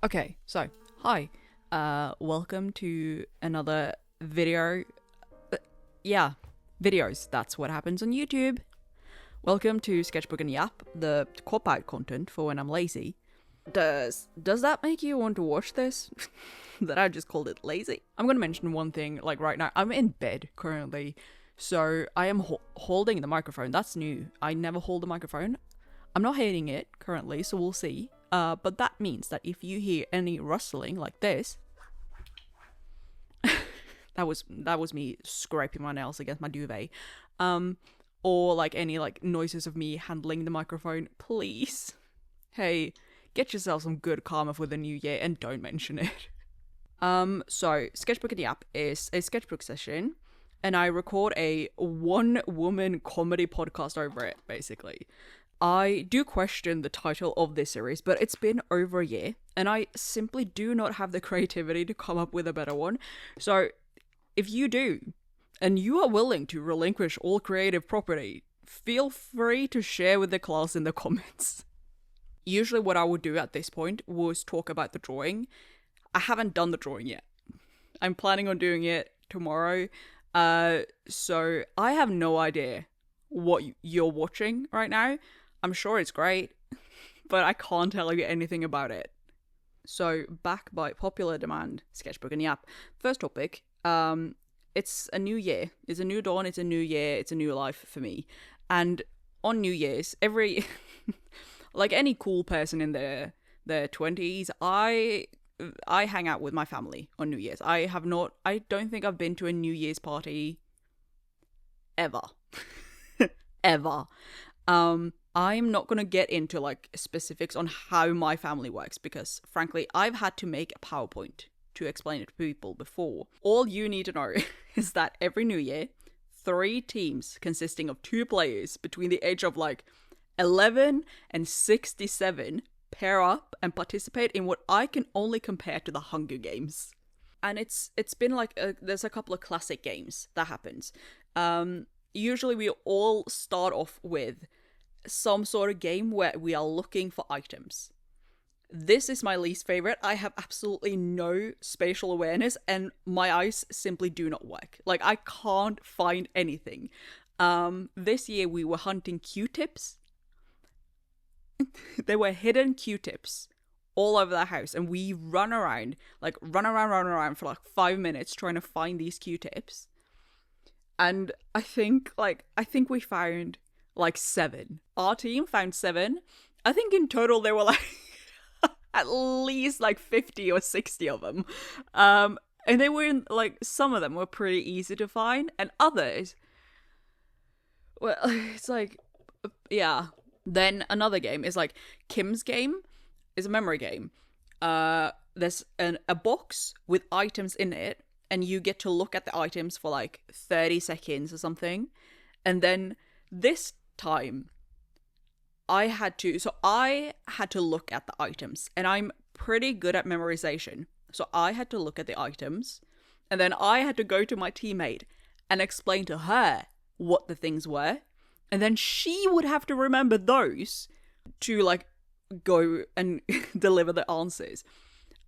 Okay, so, hi. Welcome to another video. Yeah, videos. That's what happens on YouTube. Welcome to Sketchbook and Yap, the cop-out content for when I'm lazy. Does that make you want to watch this? That I just called it lazy? I'm gonna mention one thing, like right now. I'm in bed currently, so I am holding the microphone. That's new. I never hold the microphone. I'm not hating it currently, so we'll see. But that means that if you hear any rustling like this, that was me scraping my nails against my duvet, or like any like noises of me handling the microphone, please, hey, get yourself some good karma for the new year and don't mention it. So Sketchbook and Yap is a sketchbook session, and I record a one-woman comedy podcast over it, basically. I do question the title of this series, but it's been over a year, and I simply do not have the creativity to come up with a better one. So, if you do, and you are willing to relinquish all creative property, feel free to share with the class in the comments. Usually what I would do at this point was talk about the drawing. I haven't done the drawing yet. I'm planning on doing it tomorrow, so I have no idea what you're watching right now. I'm sure it's great, but I can't tell you anything about it. So, back by popular demand, Sketchbook and Yap. First topic, it's a new year. It's a new dawn, it's a new year, it's a new life for me. And on New Year's, like any cool person in their 20s, I hang out with my family on New Year's. I don't think I've been to a New Year's party ever. Ever. I'm not gonna get into like specifics on how my family works because frankly I've had to make a PowerPoint to explain it to people before. All you need to know is that every New Year, 3 teams consisting of 2 players between the age of like 11 and 67 pair up and participate in what I can only compare to the Hunger Games. And it's been like there's a couple of classic games that happens. Usually we all start off with some sort of game where we are looking for items. This is my least favorite. I have absolutely no spatial awareness and my eyes simply do not work. Like, I can't find anything. This year we were hunting Q-tips. There were hidden Q-tips all over the house and we run around for like 5 minutes trying to find these Q-tips. And I think we found like 7. Our team found 7. I think in total there were like at least like 50 or 60 of them. And they were like, some of them were pretty easy to find and others, well, it's like, yeah. Then another game is like Kim's game is a memory game. There's a box with items in it and you get to look at the items for like 30 seconds or something. And then this time I had to look at the items and I'm pretty good at memorization. So I had to look at the items and then I had to go to my teammate and explain to her what the things were. And then she would have to remember those to like go and deliver the answers.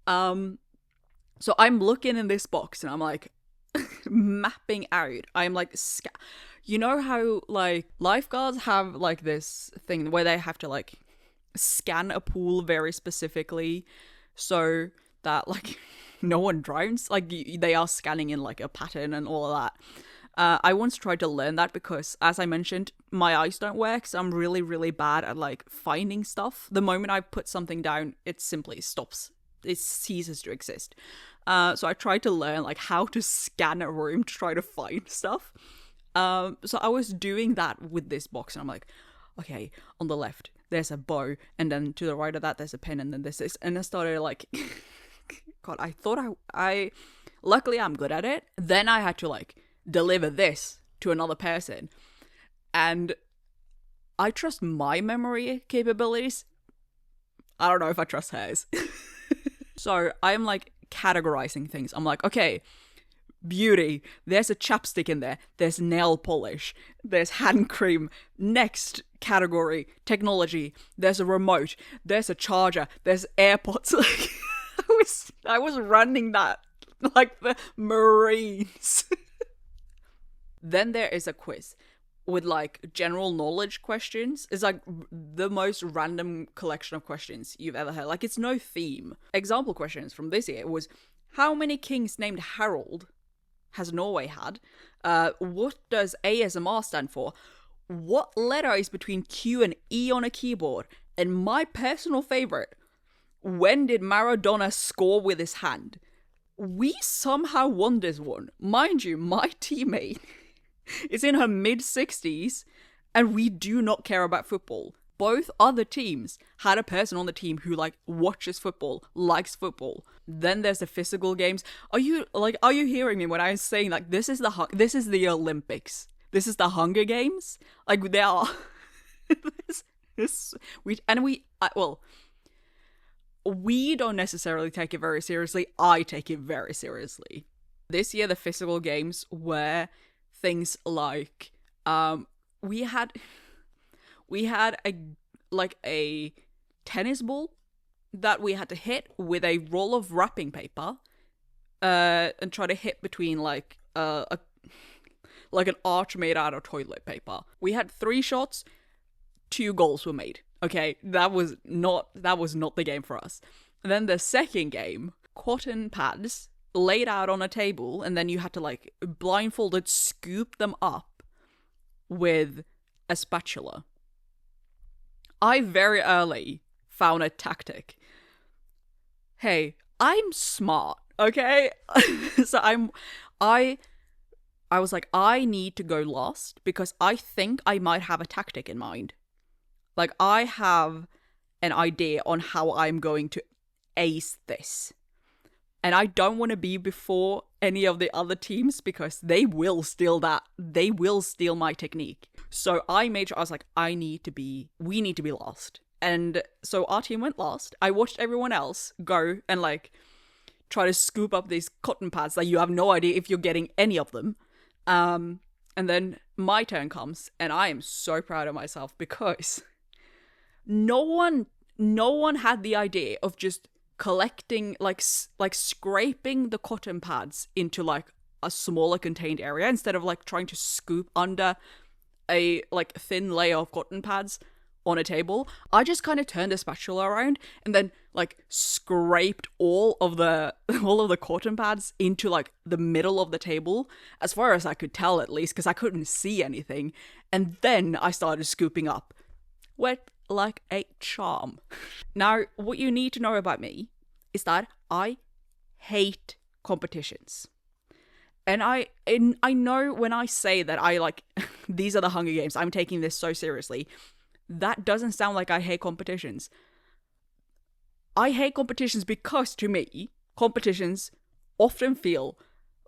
So I'm looking in this box and I'm like mapping out. I'm like, you know how like lifeguards have like this thing where they have to like scan a pool very specifically so that like no one drowns? Like they are scanning in like a pattern and all of that. I once tried to learn that because, as I mentioned, my eyes don't work, so I'm really, really bad at like finding stuff. The moment I put something down, it simply stops. It ceases to exist. So I tried to learn like how to scan a room to try to find stuff. So I was doing that with this box and I'm like, okay, on the left there's a bow and then to the right of that there's a pen and then there's this, and I started like God, I thought I luckily I'm good at it. Then I had to like deliver this to another person and I trust my memory capabilities. I don't know if I trust hers. So I'm like categorizing things. I'm like, okay, beauty, there's a chapstick in there, there's nail polish, there's hand cream. Next category, technology, there's a remote, there's a charger, there's AirPods. I was running that like the Marines. Then there is a quiz with like general knowledge questions. It's like the most random collection of questions you've ever had. Like, it's no theme. Example questions from this year was, how many kings named Harold has Norway had? What does ASMR stand for? What letter is between Q and E on a keyboard? And my personal favorite, when did Maradona score with his hand? We somehow won this one. Mind you, my teammate is in her mid-60s, and we do not care about football. Both other teams had a person on the team who like watches football, likes football. Then there's the physical games. Are you hearing me when I'm saying like this is the Olympics? This is the Hunger Games? Like, they are. We don't necessarily take it very seriously. I take it very seriously. This year, the physical games were things like we had a tennis ball that we had to hit with a roll of wrapping paper and try to hit between like an arch made out of toilet paper. We had 3 shots, 2 goals were made. Okay, that was not the game for us. And then the second game, cotton pads laid out on a table, and then you had to like blindfolded scoop them up with a spatula. I very early found a tactic. Hey, I'm smart, okay? So I was like, I need to go last because I think I might have a tactic in mind. Like, I have an idea on how I'm going to ace this. And I don't want to be before any of the other teams because they will steal my technique. So I made sure, I was like, we need to be last. And so our team went last. I watched everyone else go and like try to scoop up these cotton pads that you have no idea if you're getting any of them. And then my turn comes, and I am so proud of myself because no one had the idea of just collecting, like scraping the cotton pads into like a smaller contained area instead of like trying to scoop under a like thin layer of cotton pads on a table. I just kind of turned the spatula around and then like scraped all of the cotton pads into like the middle of the table, as far as I could tell at least, because I couldn't see anything. And then I started scooping up. Wet like a charm. Now, what you need to know about me is that I hate competitions. And I know when I say that I like, these are the Hunger Games, I'm taking this so seriously, that doesn't sound like I hate competitions. I hate competitions because, to me, competitions often feel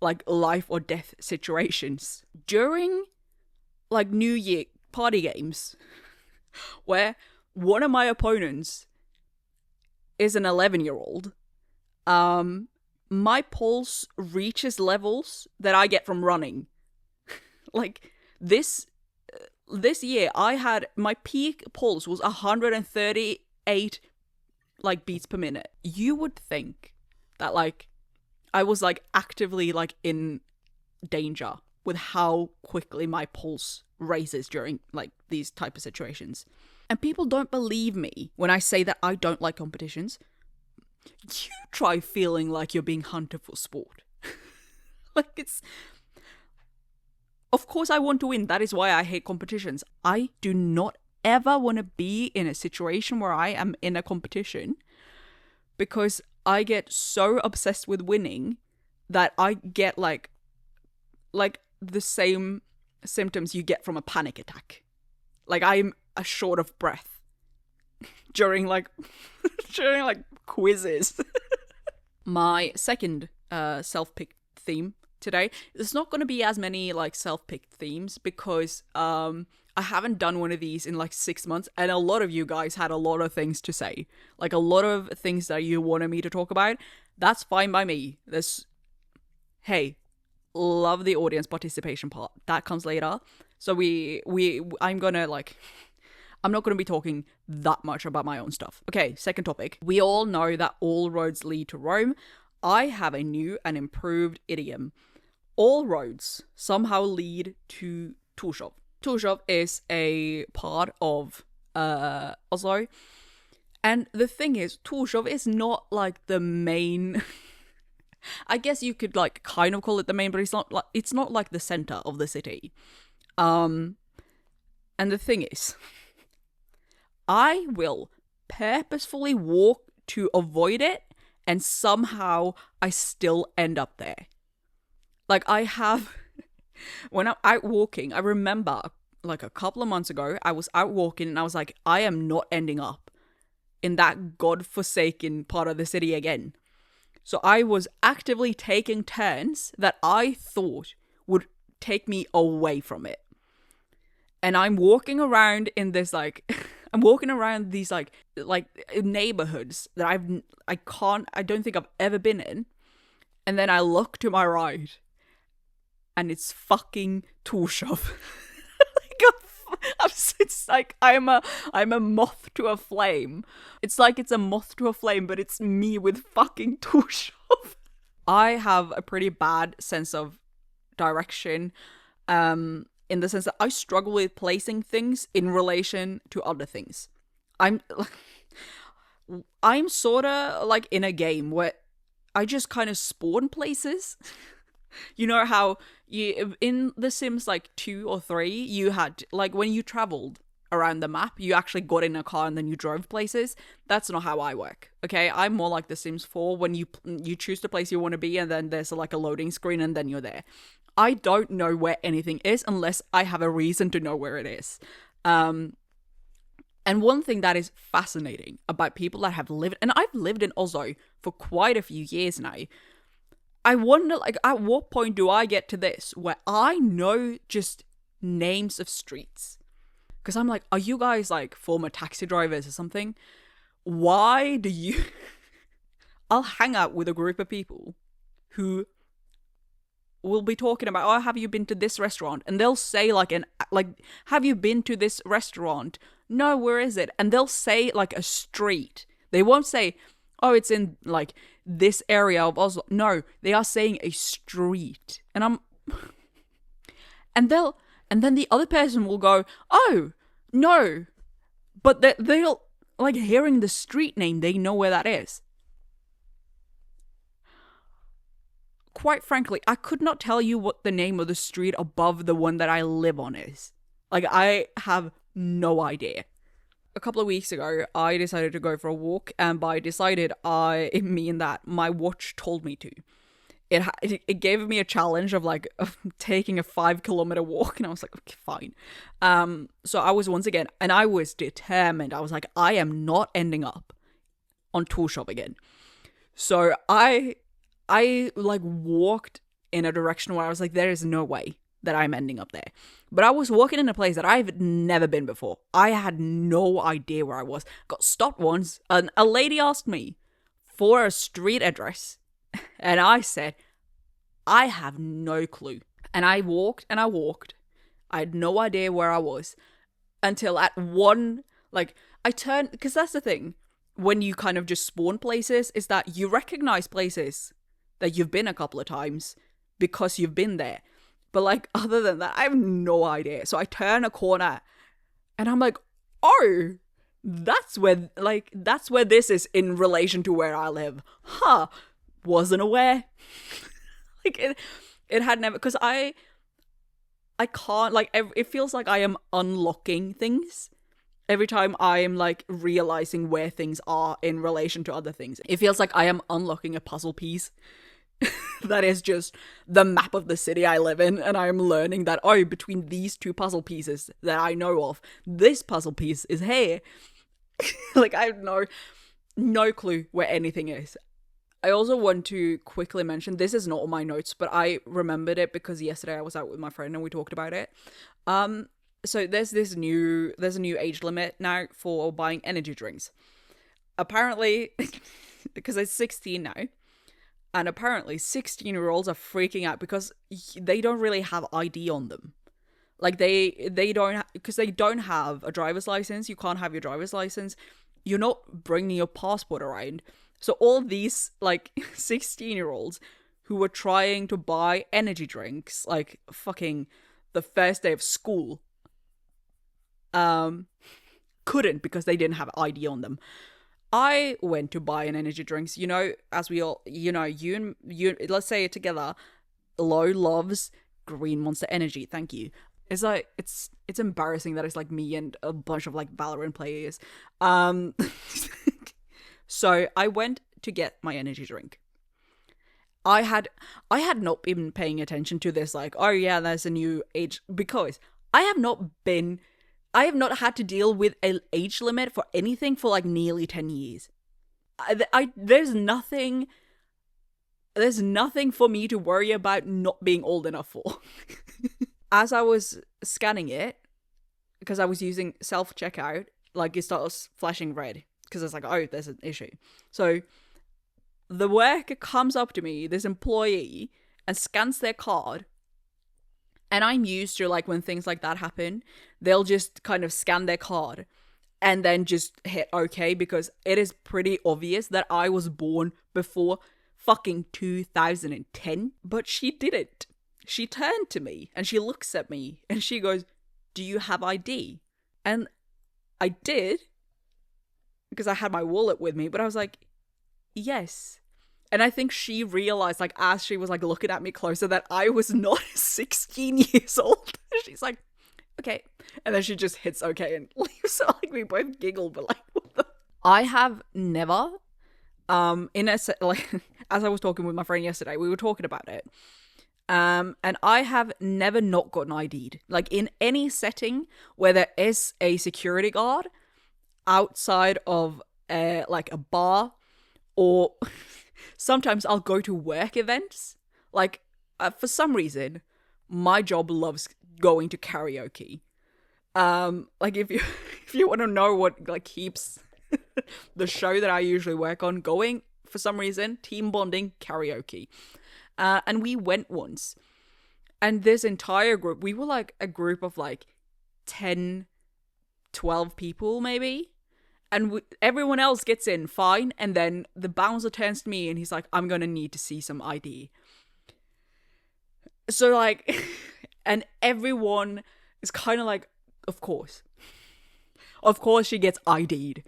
like life or death situations. During, like, New Year party games, where one of my opponents is an 11-year-old, my pulse reaches levels that I get from running. Like, this year, I had, my peak pulse was 138, like, beats per minute. You would think that, like, I was, like, actively, like, in danger with how quickly my pulse raises during, like, these type of situations. And people don't believe me when I say that I don't like competitions. You try feeling like you're being hunted for sport. Like, it's... Of course I want to win. That is why I hate competitions. I do not ever want to be in a situation where I am in a competition because I get so obsessed with winning that I get like the same symptoms you get from a panic attack. Like, I'm short of breath during quizzes. My second self-picked theme today, there's not going to be as many like self-picked themes because I haven't done one of these in like 6 months, and a lot of you guys had a lot of things to say, like a lot of things that you wanted me to talk about. That's fine by me. Hey, love the audience participation part. That comes later. So I'm not going to be talking that much about my own stuff. Okay, second topic. We all know that all roads lead to Rome. I have a new and improved idiom. All roads somehow lead to Torshov. Torshov is a part of Oslo. And the thing is, Torshov is not like the main... I guess you could like kind of call it the main, but it's not like the center of the city. And the thing is, I will purposefully walk to avoid it, and somehow I still end up there. Like I have, when I'm out walking, I remember like a couple of months ago, I was out walking and I was like, I am not ending up in that godforsaken part of the city again. So I was actively taking turns that I thought would take me away from it. And I'm walking around in this like, I'm walking around these like neighborhoods that I don't think I've ever been in. And then I look to my right and it's fucking Torshov. It's like I'm a moth to a flame. It's like it's a moth to a flame, but it's me with fucking Torshov. I have a pretty bad sense of direction, in the sense that I struggle with placing things in relation to other things. I'm sort of like in a game where I just kind of spawn places. You know how you in The Sims like 2 or 3, you had like when you traveled around the map, you actually got in a car and then you drove places. That's not how I work. Okay, I'm more like The Sims 4 when you choose the place you want to be and then there's like a loading screen and then you're there. I don't know where anything is unless I have a reason to know where it is. And one thing that is fascinating about people that have lived, and I've lived in Oslo for quite a few years now. I wonder, like, at what point do I get to this where I know just names of streets? Because I'm like, are you guys like former taxi drivers or something? Why do you... I'll hang out with a group of people who will be talking about, oh, have you been to this restaurant? And they'll say like, have you been to this restaurant? No, where is it? And they'll say like a street. They won't say, oh, it's in like this area of Oslo. No, they are saying a street. And then the other person will go, oh, no. But they'll, like, hearing the street name, they know where that is. Quite frankly, I could not tell you what the name of the street above the one that I live on is. Like, I have no idea. A couple of weeks ago, I decided to go for a walk, and by decided, I mean that my watch told me to. It gave me a challenge of like taking a 5-kilometer walk, and I was like, okay, fine. So I was once again, and I was determined. I was like, I am not ending up on Torshov again. So I like walked in a direction where I was like, there is no way that I'm ending up there. But I was walking in a place that I've never been before. I had no idea where I was. Got stopped once, and a lady asked me for a street address, and I said, I have no clue. And I walked and I walked. I had no idea where I was until at one, like, I turned, because that's the thing, when you kind of just spawn places, is that you recognize places that you've been a couple of times because you've been there. But like, other than that, I have no idea. So I turn a corner and I'm like, oh, that's where this is in relation to where I live. Huh. Wasn't aware. Like, it had never, because I can't, like, it feels like I am unlocking things every time I am like realizing where things are in relation to other things. It feels like I am unlocking a puzzle piece that is just the map of the city I live in, and I am learning that, oh, between these two puzzle pieces that I know of, this puzzle piece is here. Like, I have no clue where anything is. I also want to quickly mention, this is not on my notes, but I remembered it because yesterday I was out with my friend and we talked about it. So there's a new age limit now for buying energy drinks. Apparently, because it's 16 now, and apparently 16-year-olds are freaking out because they don't really have ID on them. Like, they don't, because they don't have a driver's license. You can't have your driver's license. You're not bringing your passport around. So all these like 16-year-olds who were trying to buy energy drinks, like fucking the first day of school, couldn't because they didn't have ID on them. I went to buy an energy drinks, you know, as we all, you know, you, let's say it together. Lo loves Green Monster Energy. Thank you. It's like, it's embarrassing that it's like me and a bunch of like Valorant players. So I went to get my energy drink. I had not been paying attention to this, like, oh yeah, there's a new age, because I have not had to deal with an age limit for anything for like nearly 10 years. There's nothing for me to worry about not being old enough for. As I was scanning it, because I was using self-checkout, like it starts flashing red, because it's like, oh, there's an issue. So the worker comes up to me, this employee, and scans their card. And I'm used to, like, when things like that happen, they'll just kind of scan their card and then just hit OK, because it is pretty obvious that I was born before fucking 2010. But she didn't. She turned to me and she looks at me and she goes, do you have ID? And I did, because I had my wallet with me, but I was like, yes. And I think she realized, like, as she was, like, looking at me closer, that I was not 16 years old. She's like, okay. And then she just hits okay and leaves. So, like, we both giggle, but, like, what the... I have never, like, as I was talking with my friend yesterday, we were talking about it. And I have never not gotten ID'd. Like, in any setting where there is a security guard outside of, like, a bar, or... Sometimes I'll go to work events. Like, for some reason, my job loves going to karaoke. Like, if you want to know what, like, keeps the show that I usually work on going, for some reason, team bonding, karaoke. And we went once. And this entire group, we were, like, a group of, like, 10, 12 people, maybe. And everyone else gets in fine, and then the bouncer turns to me and he's like, I'm gonna need to see some ID. So, like, and everyone is kind of like, of course she gets ID'd.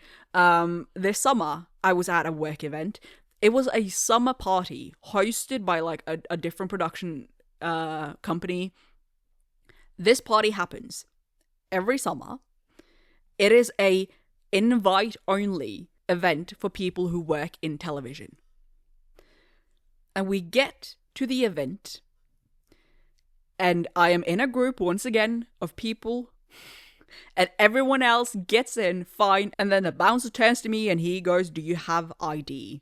This summer, I was at a work event. It was a summer party hosted by, like, a different production company. This party happens every summer. It is a invite-only event for people who work in television. And we get to the event, and I am in a group, once again, of people, and everyone else gets in fine, and then the bouncer turns to me and he goes, do you have ID?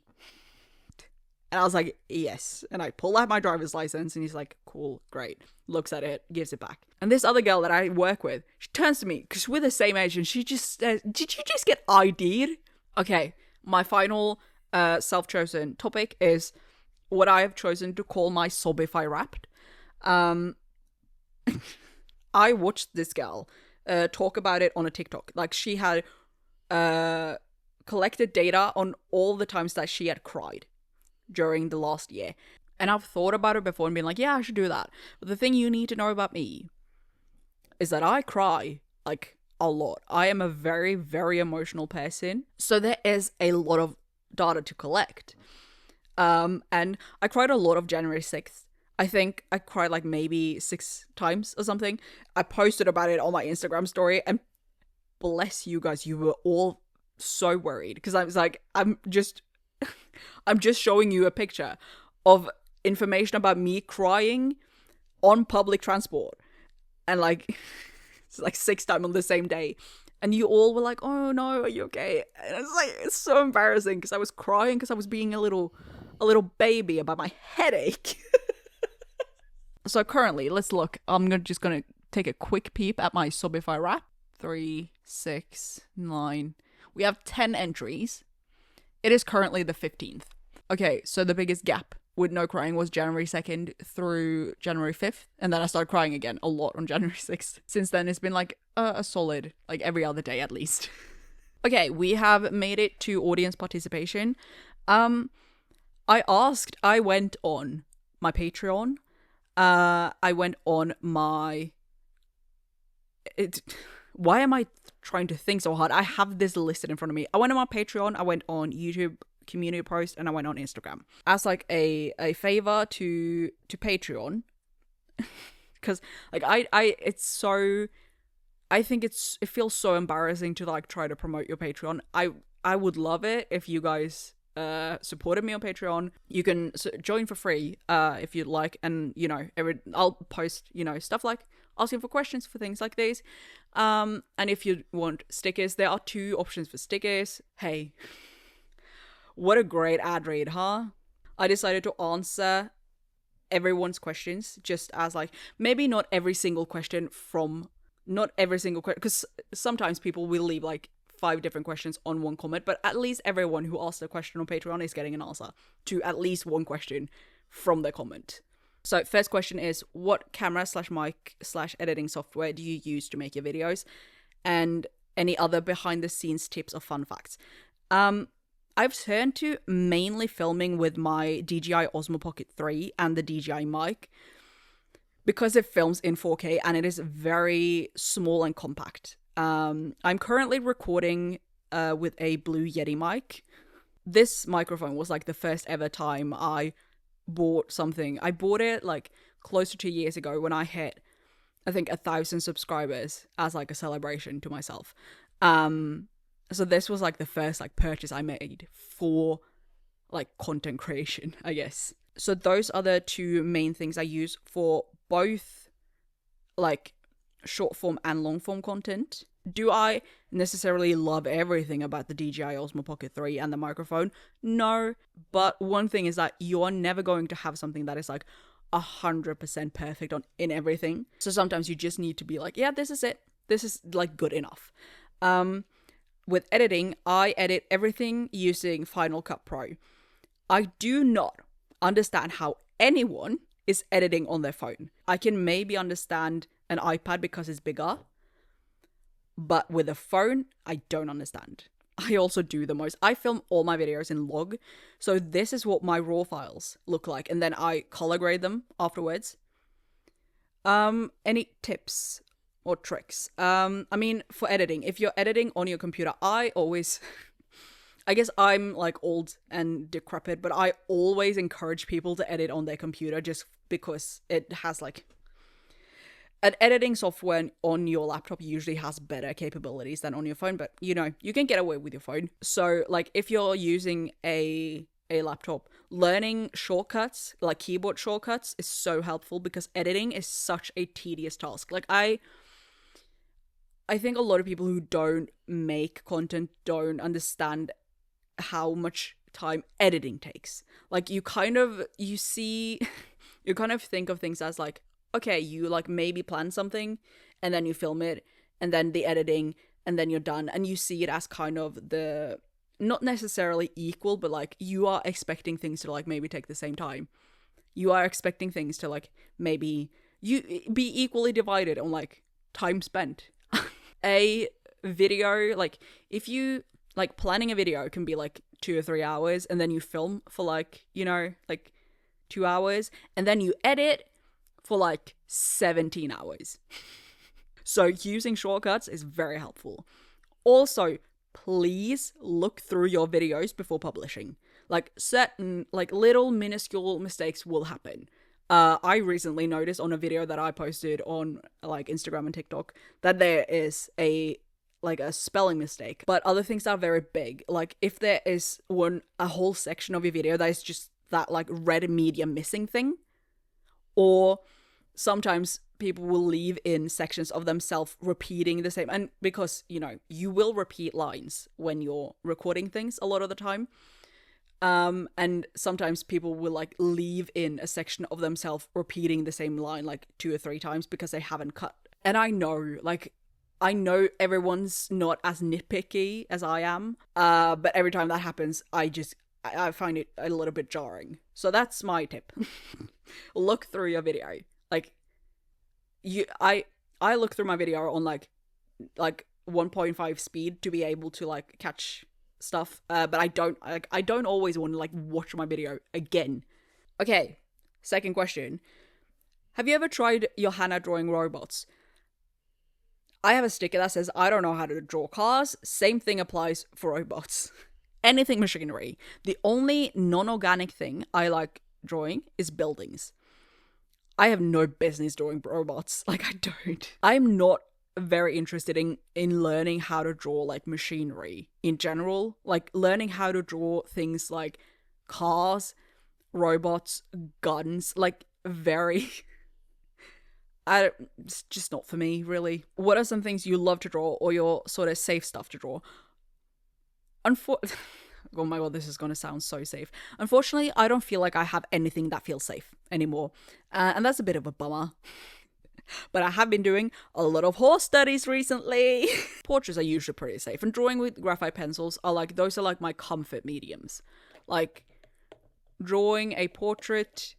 And I was like, yes. And I pull out my driver's license, and he's like, cool, great. Looks at it, gives it back. And this other girl that I work with, she turns to me, because we're the same age, and she just says, did you just get ID'd? Okay, my final self-chosen topic is what I have chosen to call my sobbify rap. I watched this girl talk about it on a TikTok. Like, she had collected data on all the times that she had cried during the last year. And I've thought about it before and been like, yeah, I should do that. But the thing you need to know about me is that I cry, like, a lot. I am a very, very emotional person. So there is a lot of data to collect. And I cried a lot of January 6th. I think I cried like maybe 6 times or something. I posted about it on my Instagram story, and bless you guys, you were all so worried, because I was like, I'm just showing you a picture of information about me crying on public transport, and like it's like 6 times on the same day, and you all were like, oh no, are you okay? And it's like, it's so embarrassing, because I was crying because I was being a little baby about my headache. So currently, let's look. I'm just gonna take a quick peep at my sobbify rap. 3, 6, 9. We have 10 entries. It is currently the 15th. Okay, so the biggest gap with no crying was January 2nd through January 5th. And then I started crying again a lot on January 6th. Since then, it's been like a solid, like every other day at least. Okay, we have made it to audience participation. I went on my Patreon. I went on my... Why am I trying to think so hard? I have this listed in front of me. I went on my Patreon, I went on YouTube community post, and I went on Instagram. As like a favor to Patreon. Because like I think it feels so embarrassing to like try to promote your Patreon. I would love it if you guys supported me on Patreon. You can join for free if you'd like, and you know, I'll post, you know, stuff like asking for questions for things like these. And if you want stickers, there are 2 options for stickers. Hey, what a great ad read, huh? I decided to answer everyone's questions, just as like, maybe not every single question, because sometimes people will leave like 5 different questions on one comment, but at least everyone who asked a question on Patreon is getting an answer to at least one question from their comment. So first question is, what camera / mic / editing software do you use to make your videos? And any other behind the scenes tips or fun facts? I've turned to mainly filming with my DJI Osmo Pocket 3 and the DJI mic because it films in 4K and it is very small and compact. I'm currently recording with a Blue Yeti mic. This microphone was like the first ever time I bought something. I bought it like close to 2 years ago when I hit, I think, 1,000 subscribers as like a celebration to myself. So this was like the first like purchase I made for like content creation, I guess. So those are the 2 main things I use for both like short form and long form content. Do I necessarily love everything about the DJI Osmo Pocket 3 and the microphone? No, but one thing is that you're never going to have something that is like 100% perfect in everything. So sometimes you just need to be like, yeah, this is it. This is like good enough. With editing, I edit everything using Final Cut Pro. I do not understand how anyone is editing on their phone. I can maybe understand an iPad because it's bigger, but with a phone, I don't understand. I also do the most. I film all my videos in log, so this is what my raw files look like, and then I color grade them afterwards. Any tips or tricks? I mean, for editing, if you're editing on your computer, I guess I'm like old and decrepit, but I always encourage people to edit on their computer just because it has like... An editing software on your laptop usually has better capabilities than on your phone, but you know, you can get away with your phone. So like if you're using a laptop, learning shortcuts, like keyboard shortcuts, is so helpful because editing is such a tedious task. Like I think a lot of people who don't make content don't understand how much time editing takes. Like you kind of think of things as like, okay, you like maybe plan something and then you film it and then the editing and then you're done, and you see it as kind of the, not necessarily equal, but like you are expecting things to like maybe take the same time. You are expecting things to like maybe you be equally divided on like time spent. A video, like if you like planning a video can be like 2 or 3 hours, and then you film for like, you know, like 2 hours, and then you edit for like 17 hours. So using shortcuts is very helpful. Also, please look through your videos before publishing. Like certain like little minuscule mistakes will happen. I recently noticed on a video that I posted on like Instagram and TikTok that there is a spelling mistake, but other things are very big. Like if there is a whole section of your video that is just that like red media missing thing, or sometimes people will leave in sections of themselves repeating the same, and because, you know, you will repeat lines when you're recording things a lot of the time. And sometimes people will like leave in a section of themselves repeating the same line like 2 or 3 times because they haven't cut. And I know everyone's not as nitpicky as I am, but every time that happens, I find it a little bit jarring. So that's my tip. Look through your video. Like, I look through my video on like 1.5 speed to be able to like catch stuff, but I don't always want to like watch my video again. Okay, second question. Have you ever tried your hand at drawing robots? I have a sticker that says, I don't know how to draw cars. Same thing applies for robots. Anything machinery. The only non-organic thing I like drawing is buildings. I have no business drawing robots. Like, I don't. I'm not very interested in learning how to draw, like, machinery in general. Like, learning how to draw things like cars, robots, guns. Like, very... it's just not for me, really. What are some things you love to draw or your sort of safe stuff to draw? Oh my god, this is going to sound so safe. Unfortunately, I don't feel like I have anything that feels safe anymore. And that's a bit of a bummer. But I have been doing a lot of horse studies recently. Portraits are usually pretty safe. And drawing with graphite pencils those are like my comfort mediums. Like, drawing a portrait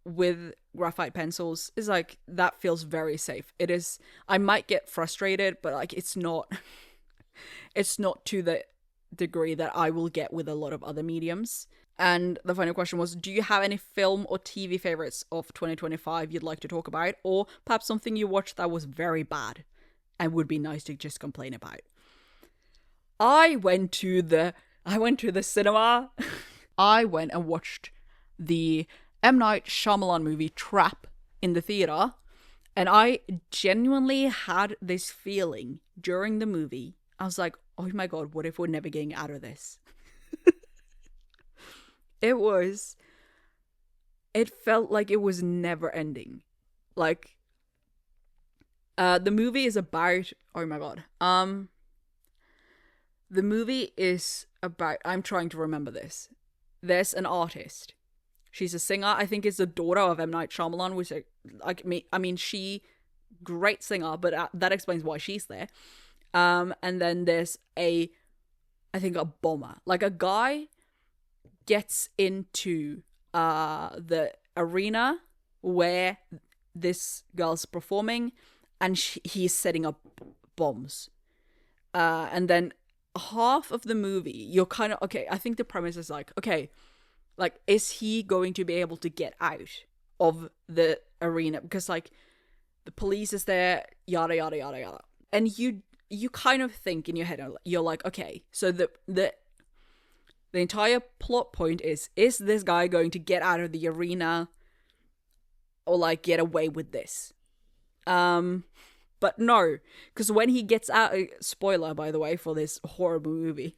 with graphite pencils is like, that feels very safe. It is, I might get frustrated, but like, it's not to the degree that I will get with a lot of other mediums. And the final question was, do you have any film or TV favorites of 2025 you'd like to talk about, or perhaps something you watched that was very bad and would be nice to just complain about? I went to the cinema. I went and watched the 𝐬𝐴𝐚𝐿 movie Trap in the theater, and I genuinely had this feeling during the movie. I was like, oh my god, what if we're never getting out of this? It felt like it was never ending. Like, the movie is about, oh my god. The movie is about, I'm trying to remember this. There's an artist. She's a singer. I think it's the daughter of 𝐬𝐴𝐚𝐿, which, I mean, she, great singer, but that explains why she's there. And then there's I think a bomber. Like, a guy gets into the arena where this girl's performing, and he's setting up bombs. And then half of the movie, you're kind of, okay, I think the premise is like, okay, like, is he going to be able to get out of the arena? Because, like, the police is there, yada, yada, yada, yada. And you kind of think in your head, you're like, okay, so the entire plot point is this guy going to get out of the arena or, like, get away with this? But no, because when he gets out, spoiler, by the way, for this horrible movie,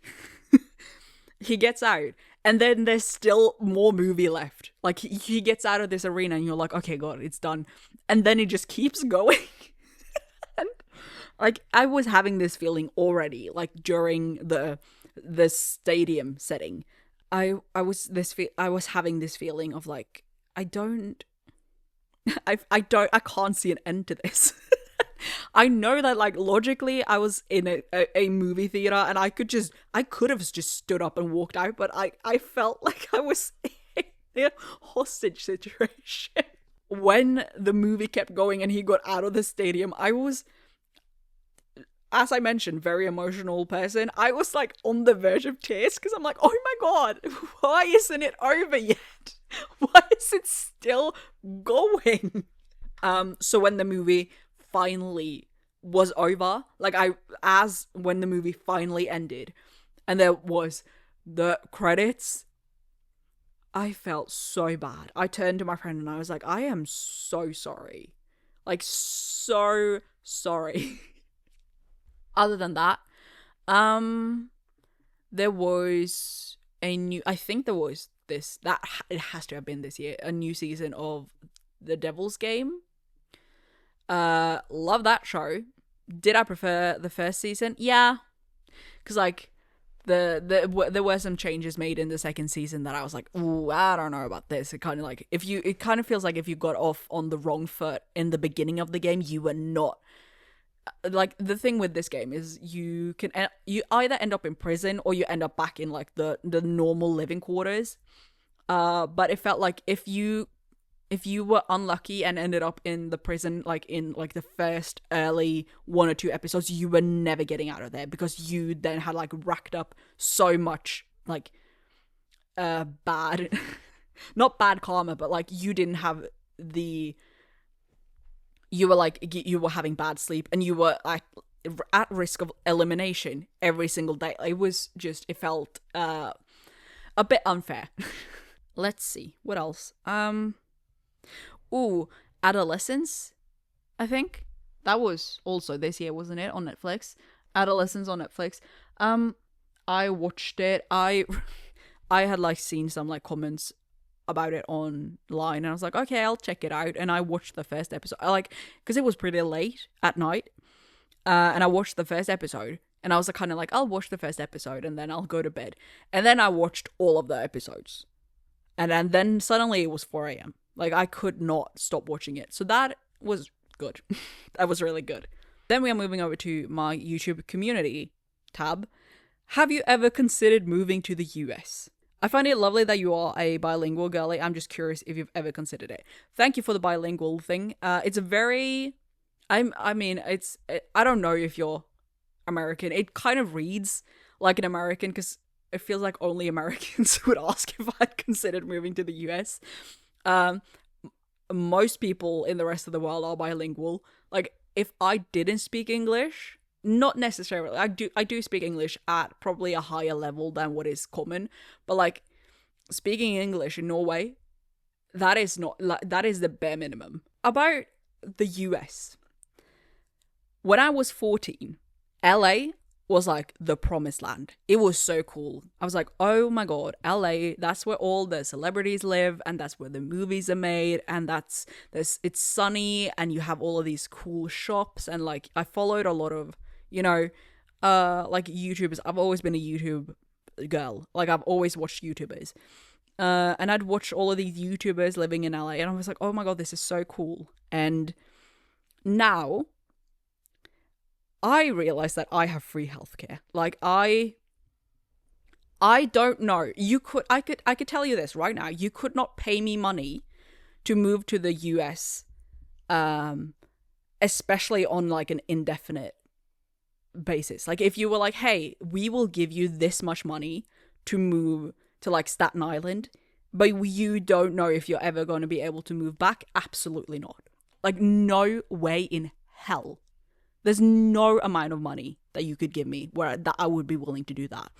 he gets out, and then there's still more movie left. Like, he gets out of this arena, and you're like, okay, God, it's done. And then it just keeps going. And, like, I was having this feeling already, like, during the stadium setting. I was having this feeling of, like, I can't see an end to this. I know that, like, logically I was in a movie theater and I could have just stood up and walked out, but I felt like I was in a hostage situation. When the movie kept going and he got out of the stadium, I was, as I mentioned, very emotional person. I was, like, on the verge of tears because I'm like, oh my god, why isn't it over yet? Why is it still going? So when the movie finally was over, like, when the movie finally ended and there was the credits, I felt so bad. I turned to my friend and I was like, I am so sorry. Like, so sorry. Other than that, there was it has to have been this year, a new season of The Devil's Game. Love that show. Did I prefer the first season? Yeah, because, like, there were some changes made in the second season that I was like, ooh, I don't know about this. It kind of like, it kind of feels like if you got off on the wrong foot in the beginning of the game, you were not, like, the thing with this game is you either end up in prison or you end up back in, like, the normal living quarters. But it felt like if you if you were unlucky and ended up in the prison, like in like the first early 1 or 2 episodes, you were never getting out of there because you then had like racked up so much like bad, not bad karma, but like you didn't have you were having bad sleep and you were at risk of elimination every single day. It felt a bit unfair. Let's see what else. Adolescence, I think that was also this year, wasn't it, on Netflix? Adolescence on Netflix. I watched it. I had like seen some like comments about it online, and I was like, okay, I'll check it out. And I watched the first episode, because it was pretty late at night, and I watched the first episode, and I was kind of like, I'll watch the first episode and then I'll go to bed. And then I watched all of the episodes, and then suddenly it was 4 a.m. Like, I could not stop watching it. So that was good. That was really good. Then we are moving over to my YouTube community tab. Have you ever considered moving to the US? I find it lovely that you are a bilingual girly. I'm just curious if you've ever considered it. Thank you for the bilingual thing. It's a very... I don't know if you're American. It kind of reads like an American because it feels like only Americans would ask if I'd considered moving to the US. Most people in the rest of the world are bilingual. Like, if I didn't speak English, not necessarily, I do speak English at probably a higher level than what is common, but like speaking English in Norway, that is the bare minimum. About the US, when I was 14, LA was like the promised land. It was so cool. I was like, oh my god, LA, that's where all the celebrities live, and that's where the movies are made, and it's sunny, and you have all of these cool shops. And like, I followed a lot of, like YouTubers. I've always been a YouTube girl. Like, I've always watched YouTubers. And I'd watch all of these YouTubers living in LA, and I was like, oh my god, this is so cool. And now I realize that I have free healthcare. Like, I don't know. I could tell you this right now. You could not pay me money to move to the US, especially on like an indefinite basis. Like, if you were like, hey, we will give you this much money to move to like Staten Island, but you don't know if you're ever going to be able to move back. Absolutely not. Like, no way in hell. There's no amount of money that you could give me that I would be willing to do that.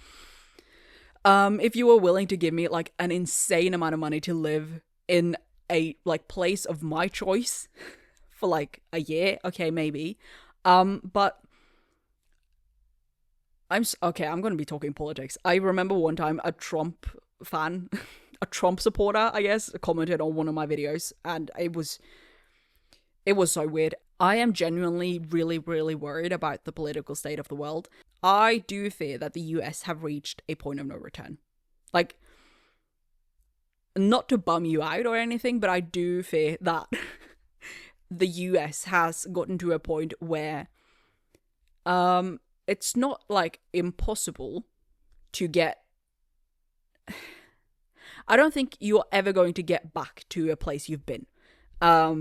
If you were willing to give me like an insane amount of money to live in a like place of my choice for like a year, okay, maybe. But I'm going to be talking politics. I remember one time a Trump fan, a Trump supporter, I guess, commented on one of my videos, and it was so weird. I am genuinely really, really worried about the political state of the world. I do fear that the US have reached a point of no return. Like, not to bum you out or anything, but I do fear that the US has gotten to a point where it's not like impossible to get... I don't think you're ever going to get back to a place you've been,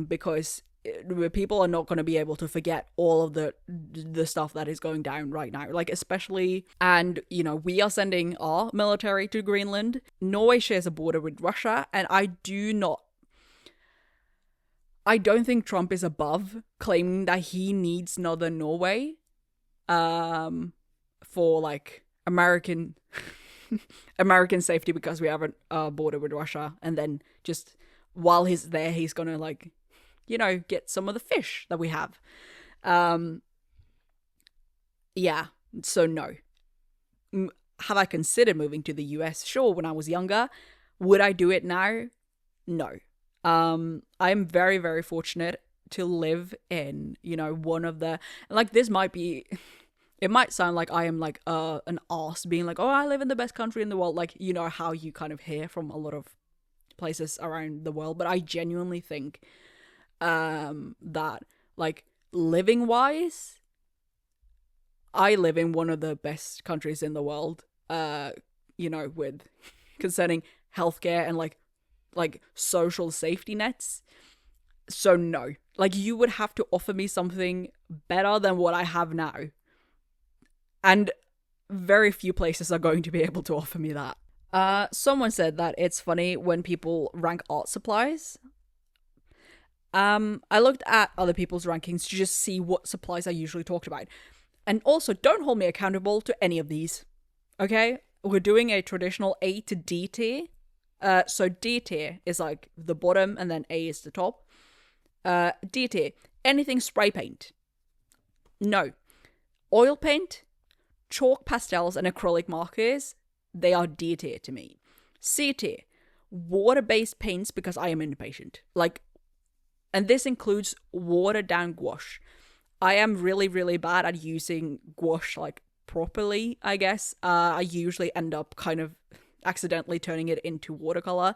because people are not going to be able to forget all of the stuff that is going down right now. Like, especially, and we are sending our military to Greenland. Norway shares a border with Russia, and I don't think Trump is above claiming that he needs Northern Norway for like American safety, because we have a border with Russia, and then just while he's there, he's gonna like get some of the fish that we have. Yeah, so no. Have I considered moving to the US? Sure, when I was younger. Would I do it now? No. I'm very, very fortunate to live in, one of the... Like, this might be... It might sound like I am like an arse being like, oh, I live in the best country in the world. Like, how you kind of hear from a lot of places around the world. But I genuinely think that like living wise, I live in one of the best countries in the world, with concerning healthcare and like like social safety nets. So no, like you would have to offer me something better than what I have now. And very few places are going to be able to offer me that. Someone said that it's funny when people rank art supplies. I looked at other people's rankings to just see what supplies I usually talked about. And also, don't hold me accountable to any of these. Okay? We're doing a traditional A to D tier. So D tier is like the bottom and then A is the top. D tier, anything spray paint. No. Oil paint, chalk pastels and acrylic markers, they are D tier to me. C tier, water-based paints because I am impatient. Like, and this includes watered down gouache. I am really, really bad at using gouache, like, properly, I guess. I usually end up kind of accidentally turning it into watercolor.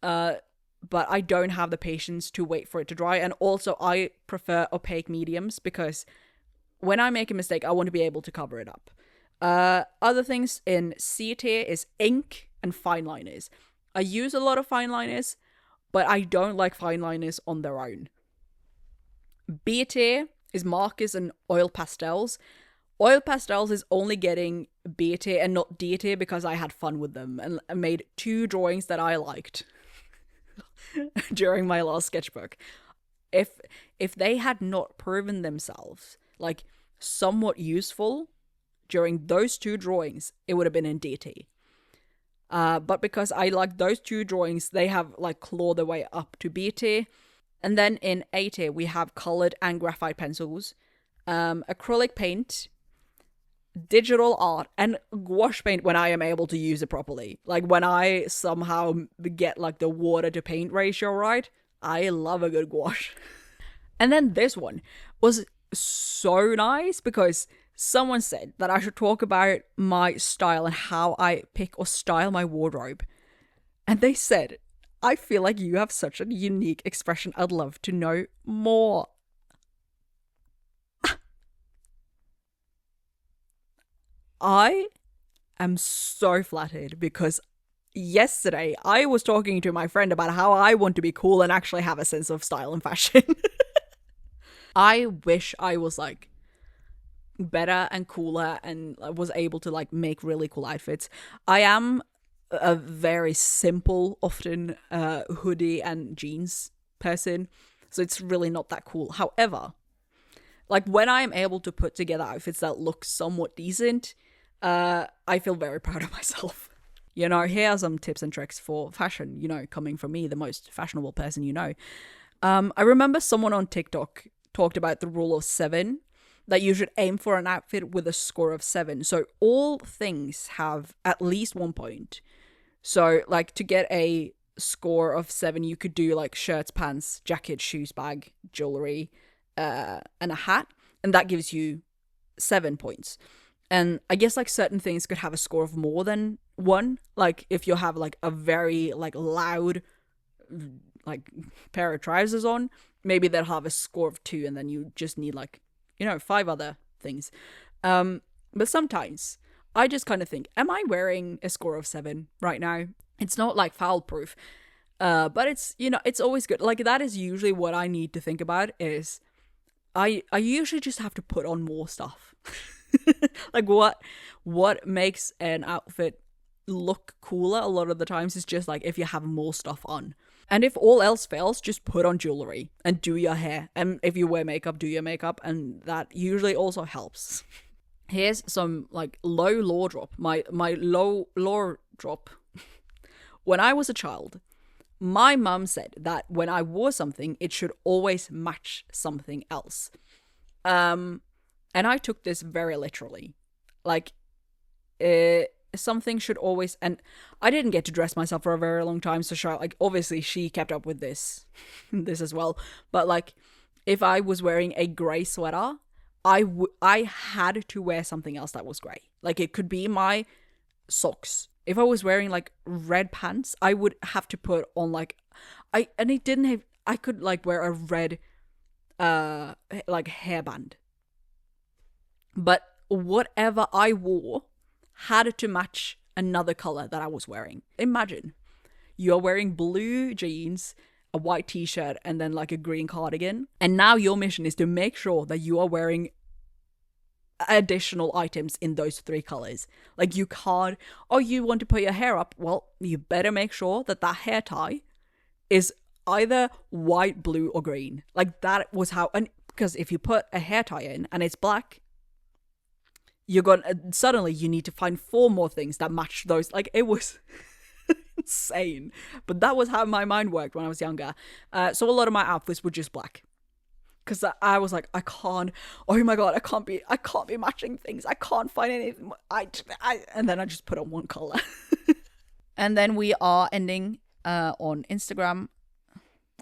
But I don't have the patience to wait for it to dry. And also, I prefer opaque mediums because when I make a mistake, I want to be able to cover it up. Other things in C tier is ink and fine liners. I use a lot of fine liners, but I don't like fine liners on their own. B tier is markers and oil pastels. Oil pastels is only getting B tier and not D tier because I had fun with them and made 2 drawings that I liked during my last sketchbook. If they had not proven themselves like somewhat useful during those 2 drawings, it would have been in D tier. But because I like those 2 drawings, they have like clawed their way up to B tier. And then in A tier, we have colored and graphite pencils, acrylic paint, digital art, and gouache paint when I am able to use it properly. Like when I somehow get like the water to paint ratio right, I love a good gouache. And then this one was so nice because someone said that I should talk about my style and how I pick or style my wardrobe. And they said, I feel like you have such a unique expression. I'd love to know more. I am so flattered because yesterday I was talking to my friend about how I want to be cool and actually have a sense of style and fashion. I wish I was like better and cooler and was able to like make really cool outfits. I am a very simple, often hoodie and jeans person, so it's really not that cool. However, like when I am able to put together outfits that look somewhat decent, I feel very proud of myself. You know, here are some tips and tricks for fashion, you know, coming from me, the most fashionable person you know. I remember someone on TikTok talked about the rule of 7, that you should aim for an outfit with a score of 7. So all things have at least 1 point. So like to get a score of 7, you could do like shirts, pants, jacket, shoes, bag, jewelry, and a hat. And that gives you 7 points. And I guess like certain things could have a score of more than 1. Like if you have like a very like loud like pair of trousers on, maybe they'll have a score of 2 and then you just need like, you know, 5 other things. But sometimes I just kind of think, am I wearing a score of 7 right now? It's not like foul proof. But it's, you know, it's always good. Like that is usually what I need to think about is I usually just have to put on more stuff. Like what makes an outfit look cooler a lot of the times is just like if you have more stuff on. And if all else fails, just put on jewelry and do your hair. And if you wear makeup, do your makeup. And that usually also helps. Here's some like low lore drop. My low lore drop. When I was a child, my mum said that when I wore something, it should always match something else. And I took this very literally. Like, something should always, and I didn't get to dress myself for a very long time, so like obviously she kept up with this as well. But like, if I was wearing a grey sweater, I had to wear something else that was grey. Like it could be my socks. If I was wearing like red pants, I would have to put on like I could like wear a red like hairband. But whatever I wore had to match another color that I was wearing. Imagine you're wearing blue jeans, a white t-shirt, and then like a green cardigan. And now your mission is to make sure that you are wearing additional items in those 3 colors. Like you can't, oh, you want to put your hair up? Well, you better make sure that that hair tie is either white, blue, or green. Like that was how, and because if you put a hair tie in and it's black, you're going to, suddenly you need to find 4 more things that match those. Like it was insane. But that was how my mind worked when I was younger. So a lot of my outfits were just black. Because I was like, I can't, oh my god, I can't be matching things. I can't find anything. And then I just put on one color. And then we are ending on Instagram.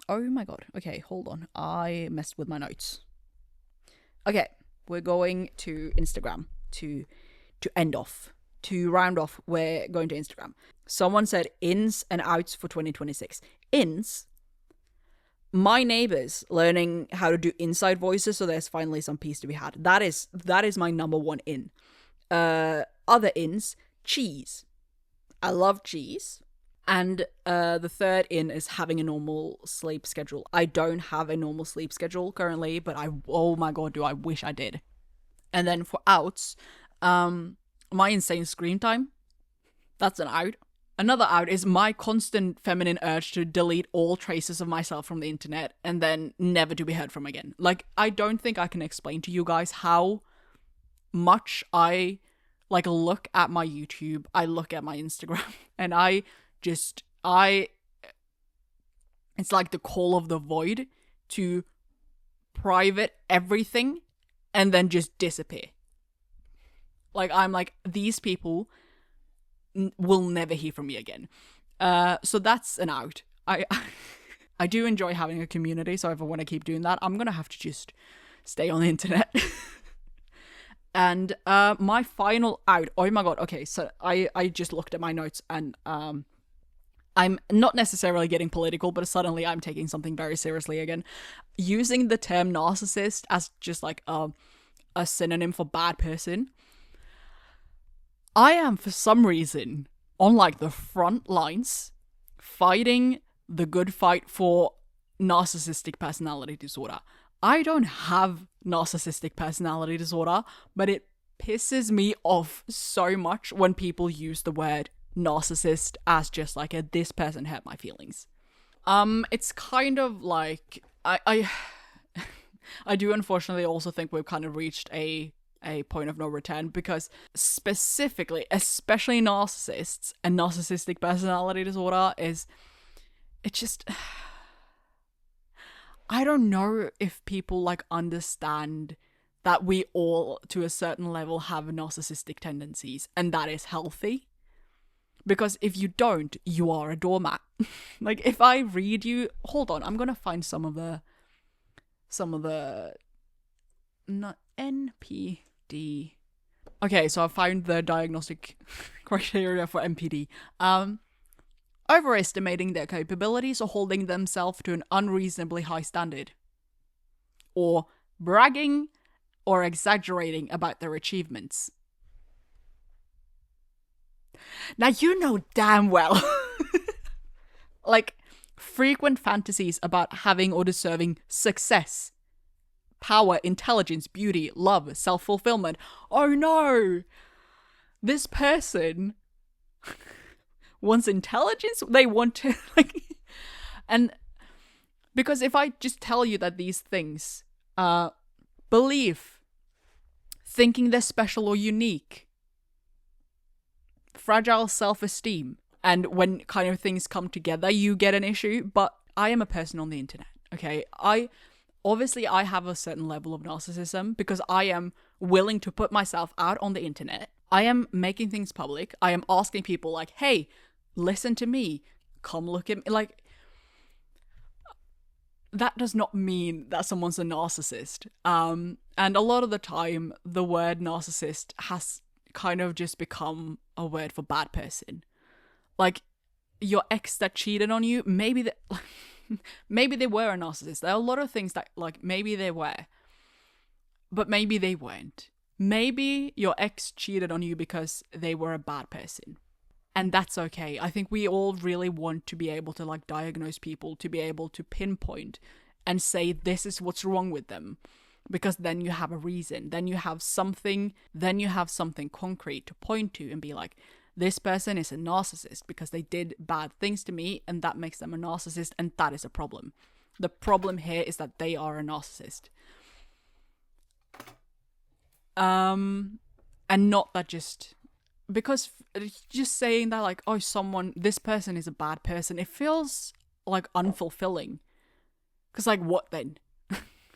Oh my god. Okay, hold on. I messed with my notes. Okay, we're going to Instagram to end off. To round off, we're going to Instagram. Someone said ins and outs for 2026. Ins, my neighbors learning how to do inside voices, so there's finally some peace to be had. That is my number 1 in. Other ins, cheese. I love cheese. And the third in is having a normal sleep schedule. I don't have a normal sleep schedule currently, but oh my god, do I wish I did. And then for outs, my insane screen time. That's an out. Another out is my constant feminine urge to delete all traces of myself from the internet and then never to be heard from again. Like, I don't think I can explain to you guys how much I, like, look at my YouTube, I look at my Instagram, and it's like the call of the void to private everything and then just disappear. Like, I'm like, these people will never hear from me again. So that's an out. I do enjoy having a community, so if I want to keep doing that, I'm gonna have to just stay on the internet. And my final out, oh my god, okay, so I just looked at my notes, and I'm not necessarily getting political, but suddenly I'm taking something very seriously again. Using the term narcissist as just like a synonym for bad person. I am, for some reason, on like the front lines, fighting the good fight for narcissistic personality disorder. I don't have narcissistic personality disorder, but it pisses me off so much when people use the word narcissist as just like this person hurt my feelings. It's kind of like, I do unfortunately also think we've kind of reached a point of no return, because specifically, especially narcissists and narcissistic personality disorder it's just, I don't know if people like understand that we all to a certain level have narcissistic tendencies, and that is healthy. Because if you don't, you are a doormat. Like, if I read you, hold on, I'm gonna find some of the not NPD. Okay, so I found the diagnostic criteria for MPD. Overestimating their capabilities or holding themselves to an unreasonably high standard. Or bragging or exaggerating about their achievements. Now, you know damn well. Like, frequent fantasies about having or deserving success, power, intelligence, beauty, love, self-fulfillment. Oh no! This person wants intelligence? They want to, like... And because if I just tell you that these things, belief, thinking they're special or unique, fragile self-esteem, and when kind of things come together, you get an issue. But I am a person on the internet, okay? Obviously, I have a certain level of narcissism because I am willing to put myself out on the internet. I am making things public. I am asking people like, hey, listen to me. Come look at me. Like, that does not mean that someone's a narcissist. And a lot of the time, the word narcissist has kind of just become a word for bad person. Like, your ex that cheated on you, maybe they were a narcissist. There are a lot of things that, like, maybe they were, but maybe they weren't. Maybe your ex cheated on you because they were a bad person. And that's okay. I think we all really want to be able to like diagnose people, to be able to pinpoint and say this is what's wrong with them. Because then you have a reason. Then you have something concrete to point to and be like, this person is a narcissist because they did bad things to me and that makes them a narcissist, and that is a problem. The problem here is that they are a narcissist. And not that just... Because just saying that like, oh, this person is a bad person, it feels like unfulfilling. Because like, what then?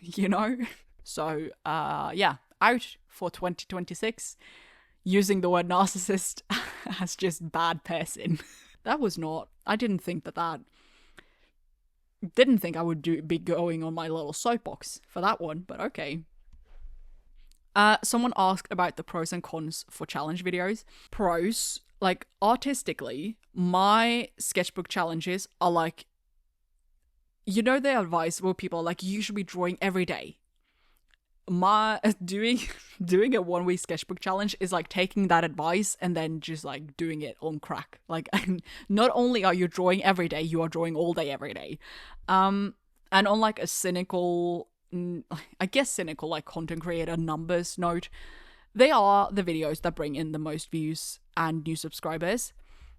You know? So, yeah, out for 2026, using the word narcissist as just bad person. I didn't think I would be going on my little soapbox for that one, but okay. Someone asked about the pros and cons for challenge videos. Pros, like artistically, my sketchbook challenges are like, you know, the advice where people are like, you should be drawing every day. My doing a 1 week sketchbook challenge is like taking that advice and then just like doing it on crack. Like, not only are you drawing every day, you are drawing all day every day. And on like a cynical like content creator numbers note, they are the videos that bring in the most views and new subscribers.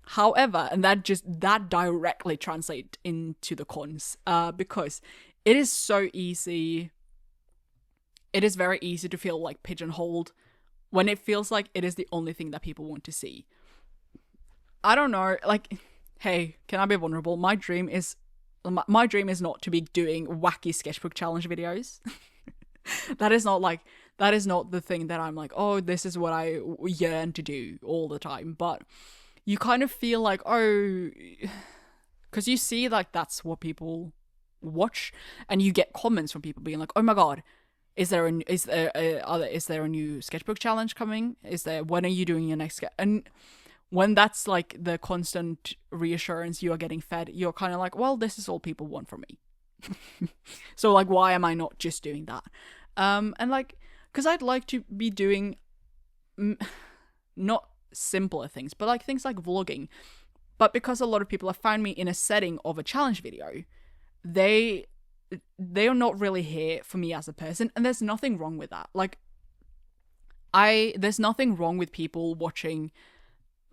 However, and that directly translates into the cons, because it is so easy. It is very easy to feel like pigeonholed when it feels like it is the only thing that people want to see. I don't know, like, hey, can I be vulnerable? My dream is not to be doing wacky sketchbook challenge videos. That is not the thing that I'm like, oh, this is what I yearn to do all the time. But you kind of feel like, oh, because you see like that's what people watch, and you get comments from people being like, oh my god, is there a new sketchbook challenge coming? When are you doing your next and when that's like the constant reassurance you are getting fed, you're kind of like, well, this is all people want from me. So like, why am I not just doing that? And like, because I'd like to be doing not simpler things, but like things like vlogging. But because a lot of people have found me in a setting of a challenge video, they are not really here for me as a person, and there's nothing wrong with that. Like, there's nothing wrong with people watching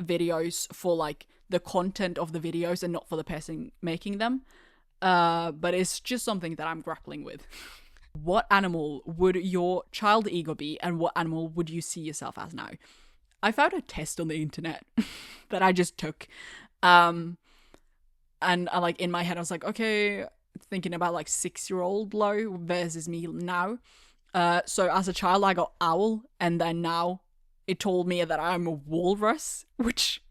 videos for like the content of the videos and not for the person making them. But it's just something that I'm grappling with. What animal would your child ego be, and what animal would you see yourself as now? I found a test on the internet that I just took. And I like in my head, I was like, okay, thinking about like 6-year-old Lo versus me now. So as a child, I got owl, and then now it told me that I'm a walrus, which,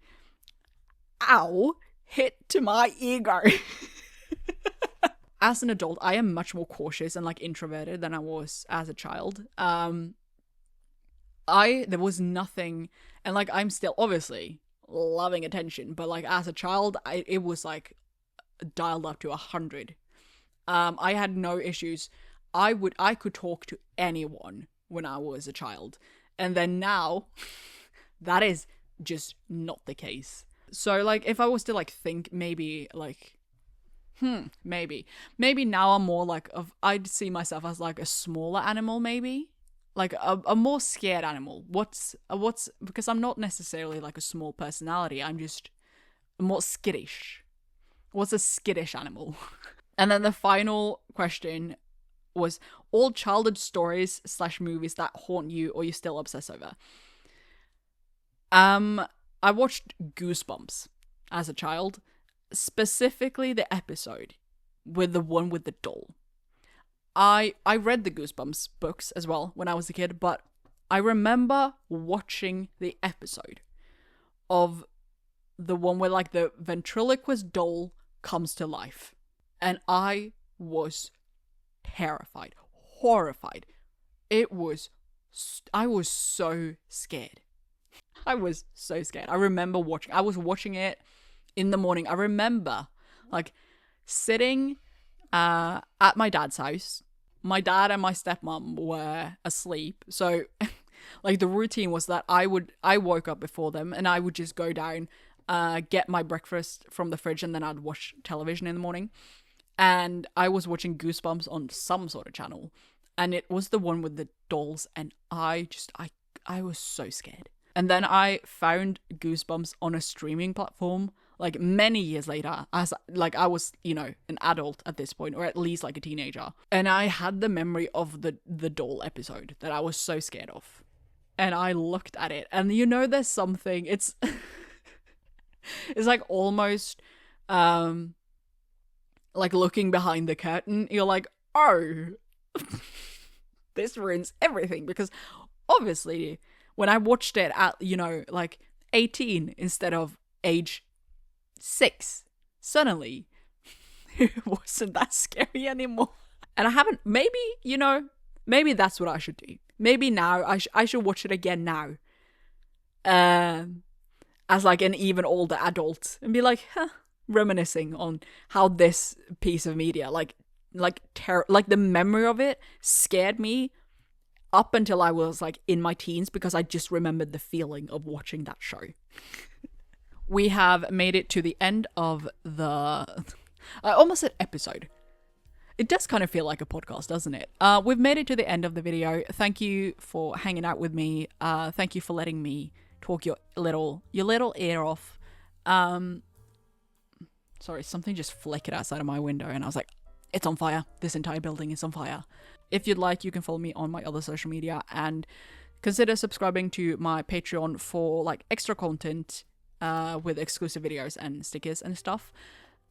ow, hit to my ego. As an adult, I am much more cautious and like introverted than I was as a child. There was nothing, and like I'm still obviously loving attention, but like as a child, it was like dialed up to 100. I had no issues. I could talk to anyone when I was a child, and then now, that is just not the case. So like, if I was to like think, maybe like, maybe now I'm more like I'd see myself as like a smaller animal, maybe like a more scared animal. What's because I'm not necessarily like a small personality. I'm just more skittish. What's a skittish animal? And then the final question was all childhood stories / movies that haunt you or you still obsess over. I watched Goosebumps as a child, specifically the episode with the one with the doll. I read the Goosebumps books as well when I was a kid, but I remember watching the episode of the one where like the ventriloquist doll comes to life, and I was terrified, horrified. I was so scared. I was so scared. I was watching it in the morning. I remember like sitting at my dad's house. My dad and my stepmom were asleep, so like the routine was that I woke up before them, and I would just go down get my breakfast from the fridge, and then I'd watch television in the morning. And I was watching Goosebumps on some sort of channel, and it was the one with the dolls, and I was so scared. And then I found Goosebumps on a streaming platform, like many years later, as like I was, you know, an adult at this point, or at least like a teenager. And I had the memory of the doll episode that I was so scared of. And I looked at it, and you know, there's something, it's it's like almost like looking behind the curtain. You're like, oh, this ruins everything, because obviously when I watched it at, you know, like 18 instead of age 6, suddenly it wasn't that scary anymore. And I haven't, maybe, you know, maybe that's what I should do. Maybe now I should watch it again now, as like an even older adult, and be like, reminiscing on how this piece of media, like the memory of it scared me up until I was like in my teens, because I just remembered the feeling of watching that show. We have made it to the end of the, I almost said episode. It does kind of feel like a podcast, doesn't it? We've made it to the end of the video. Thank you for hanging out with me. Thank you for letting me talk your little ear off. Sorry, something just flickered outside of my window, and I was like, it's on fire. This entire building is on fire. If you'd like, you can follow me on my other social media, and consider subscribing to my Patreon for like extra content with exclusive videos and stickers and stuff.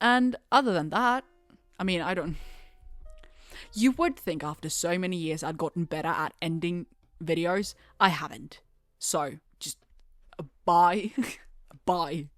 And other than that, I mean, you would think after so many years I'd gotten better at ending videos. I haven't. So, just bye. Bye.